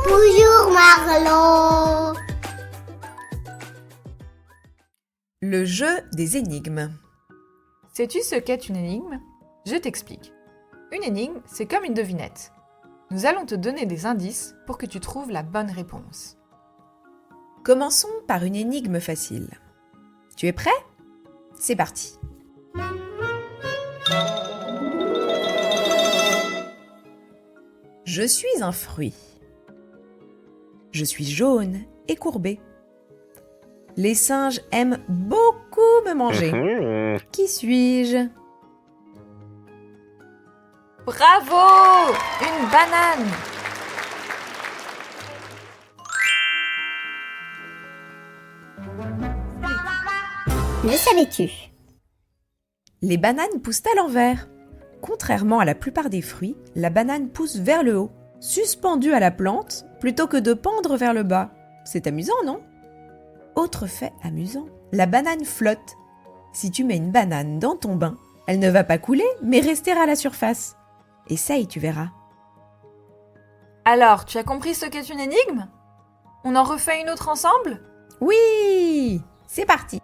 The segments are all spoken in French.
Bonjour Marlo. Le jeu des énigmes. Sais-tu ce qu'est une énigme ? Je t'explique. Une énigme, c'est comme une devinette. Nous allons te donner des indices pour que tu trouves la bonne réponse. Commençons par une énigme facile. Tu es prêt ? C'est parti. Je suis un fruit. Je suis jaune et courbé. Les singes aiment beaucoup me manger. Qui suis-je ? Bravo ! Une banane ! Le savais-tu? Les bananes poussent à l'envers. Contrairement à la plupart des fruits, la banane pousse vers le haut, suspendue à la plante, plutôt que de pendre vers le bas. C'est amusant, non ? Autre fait amusant, la banane flotte. Si tu mets une banane dans ton bain, elle ne va pas couler, mais rester à la surface. Essaye, tu verras. Alors, tu as compris ce qu'est une énigme ? On en refait une autre ensemble ? Oui ! C'est parti !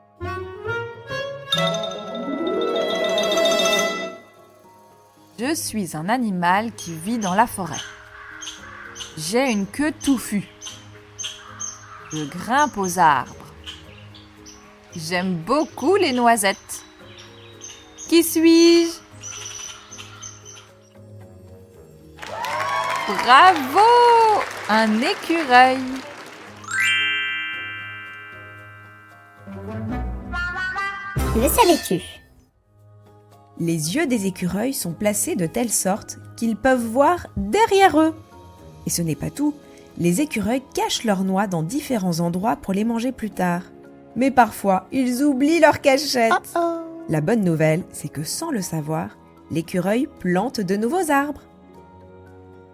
Je suis un animal qui vit dans la forêt. J'ai une queue touffue. Je grimpe aux arbres. J'aime beaucoup les noisettes. Qui suis-je ? Bravo ! Un écureuil. Le savais-tu? Les yeux des écureuils sont placés de telle sorte qu'ils peuvent voir derrière eux. Et ce n'est pas tout, les écureuils cachent leurs noix dans différents endroits pour les manger plus tard. Mais parfois, ils oublient leur cachette. La bonne nouvelle, c'est que sans le savoir, l'écureuil plante de nouveaux arbres.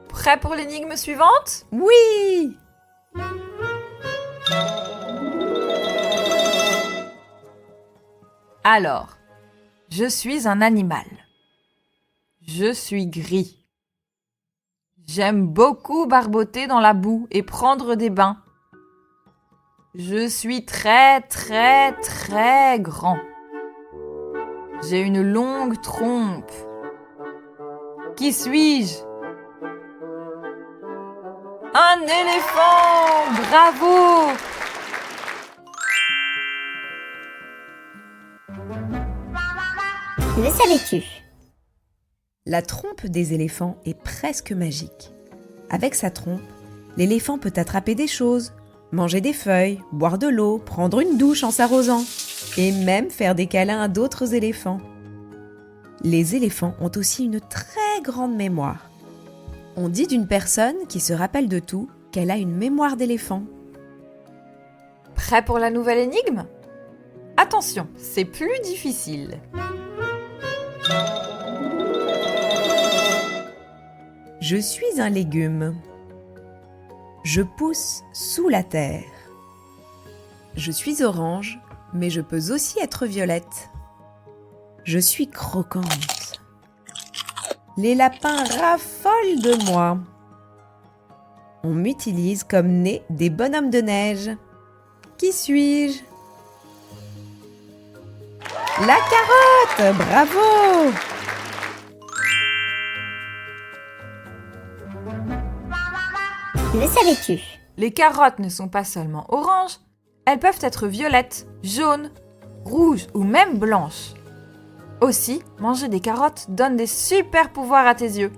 Prêt pour l'énigme suivante ? Oui ! Alors, je suis un animal. Je suis gris. J'aime beaucoup barboter dans la boue et prendre des bains. Je suis très grand. J'ai une longue trompe. Qui suis-je ? Un éléphant ! Bravo ! Le savais-tu? La trompe des éléphants est presque magique. Avec sa trompe, l'éléphant peut attraper des choses, manger des feuilles, boire de l'eau, prendre une douche en s'arrosant, et même faire des câlins à d'autres éléphants. Les éléphants ont aussi une très grande mémoire. On dit d'une personne qui se rappelle de tout qu'elle a une mémoire d'éléphant. Prêt pour la nouvelle énigme ? Attention, c'est plus difficile. Je suis un légume. Je pousse sous la terre. Je suis orange, mais je peux aussi être violette. Je suis croquante. Les lapins raffolent de moi. On m'utilise comme nez des bonhommes de neige. Qui suis-je ? La carotte ! Bravo ! Le savais-tu? Les carottes ne sont pas seulement oranges, elles peuvent être violettes, jaunes, rouges ou même blanches. Aussi, manger des carottes donne des super pouvoirs à tes yeux.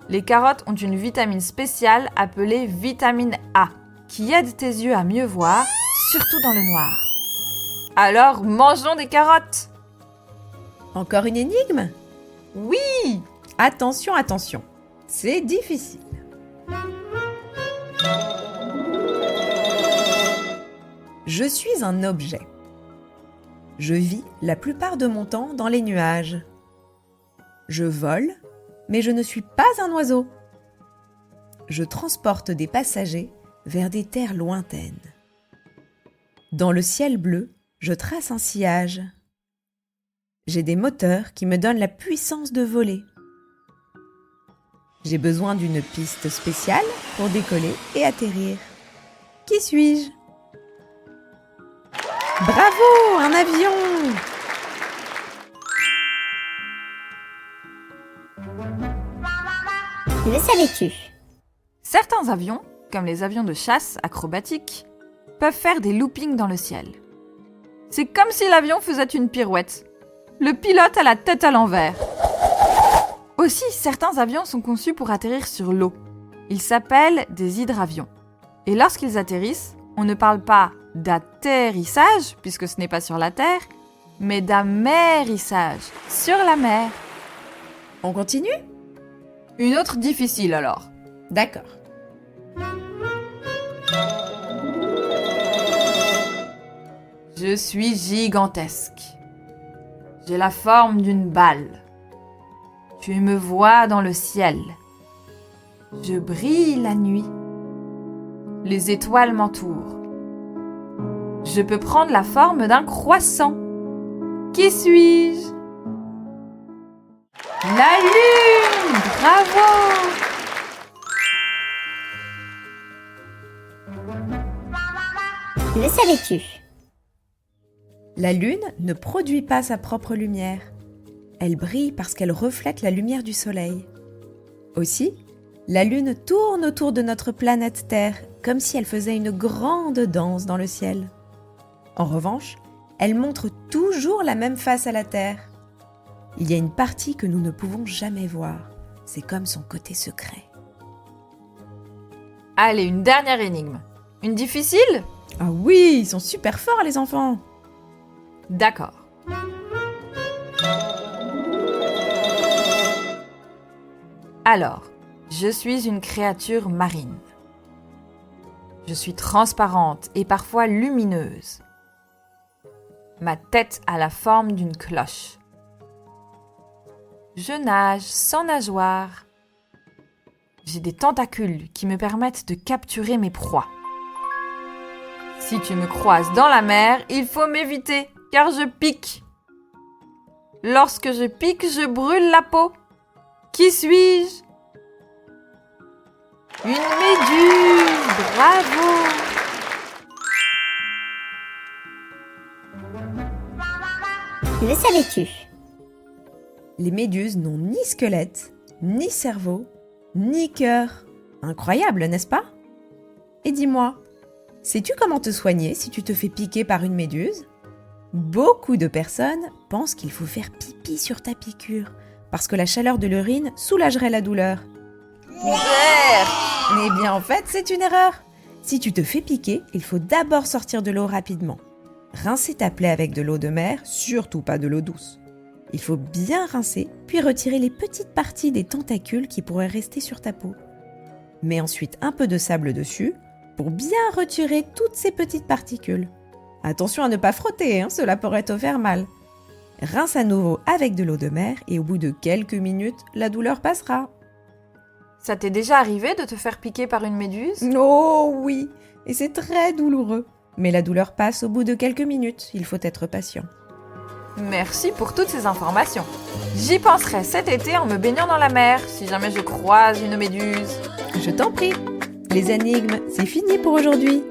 Les carottes ont une vitamine spéciale appelée vitamine A, qui aide tes yeux à mieux voir, surtout dans le noir. Alors, mangeons des carottes! Encore une énigme ? Oui! Attention, attention, c'est difficile. Je suis un objet. Je vis la plupart de mon temps dans les nuages. Je vole, mais je ne suis pas un oiseau. Je transporte des passagers vers des terres lointaines. Dans le ciel bleu, je trace un sillage. J'ai des moteurs qui me donnent la puissance de voler. J'ai besoin d'une piste spéciale pour décoller et atterrir. Qui suis-je? Bravo, un avion! Le savais-tu? Certains avions, comme les avions de chasse acrobatiques, peuvent faire des loopings dans le ciel. C'est comme si l'avion faisait une pirouette. Le pilote a la tête à l'envers. Aussi, certains avions sont conçus pour atterrir sur l'eau. Ils s'appellent des hydravions. Et lorsqu'ils atterrissent, on ne parle pas d'atterrissage, puisque ce n'est pas sur la terre, mais d'amérissage, sur la mer. On continue? Une autre difficile alors. D'accord. Je suis gigantesque. J'ai la forme d'une balle. Tu me vois dans le ciel. Je brille la nuit. Les étoiles m'entourent. Je peux prendre la forme d'un croissant. Qui suis-je? La lune! Bravo! Le savais-tu? La Lune ne produit pas sa propre lumière. Elle brille parce qu'elle reflète la lumière du Soleil. Aussi, la Lune tourne autour de notre planète Terre comme si elle faisait une grande danse dans le ciel. En revanche, elle montre toujours la même face à la Terre. Il y a une partie que nous ne pouvons jamais voir. C'est comme son côté secret. Allez, une dernière énigme. Une difficile? Ah oui, ils sont super forts les enfants! D'accord. Alors, je suis une créature marine. Je suis transparente et parfois lumineuse. Ma tête a la forme d'une cloche. Je nage sans nageoire. J'ai des tentacules qui me permettent de capturer mes proies. Si tu me croises dans la mer, il faut m'éviter, car je pique. Lorsque je pique, je brûle la peau. Qui suis-je? Une méduse! Bravo! Le savais-tu? Les méduses n'ont ni squelette, ni cerveau, ni cœur. Incroyable, n'est-ce pas? Et dis-moi, sais-tu comment te soigner si tu te fais piquer par une méduse? Beaucoup de personnes pensent qu'il faut faire pipi sur ta piqûre, parce que la chaleur de l'urine soulagerait la douleur. Eh bien en fait, c'est une erreur. Si tu te fais piquer, il faut d'abord sortir de l'eau rapidement. Rincer ta plaie avec de l'eau de mer, surtout pas de l'eau douce. Il faut bien rincer, puis retirer les petites parties des tentacules qui pourraient rester sur ta peau. Mets ensuite un peu de sable dessus pour bien retirer toutes ces petites particules. Attention à ne pas frotter, cela pourrait te faire mal. Rince à nouveau avec de l'eau de mer et au bout de quelques minutes, la douleur passera. Ça t'est déjà arrivé de te faire piquer par une méduse? Oh oui, et c'est très douloureux. Mais la douleur passe au bout de quelques minutes, il faut être patient. Merci pour toutes ces informations. J'y penserai cet été en me baignant dans la mer, si jamais je croise une méduse. Je t'en prie. Les énigmes, c'est fini pour aujourd'hui.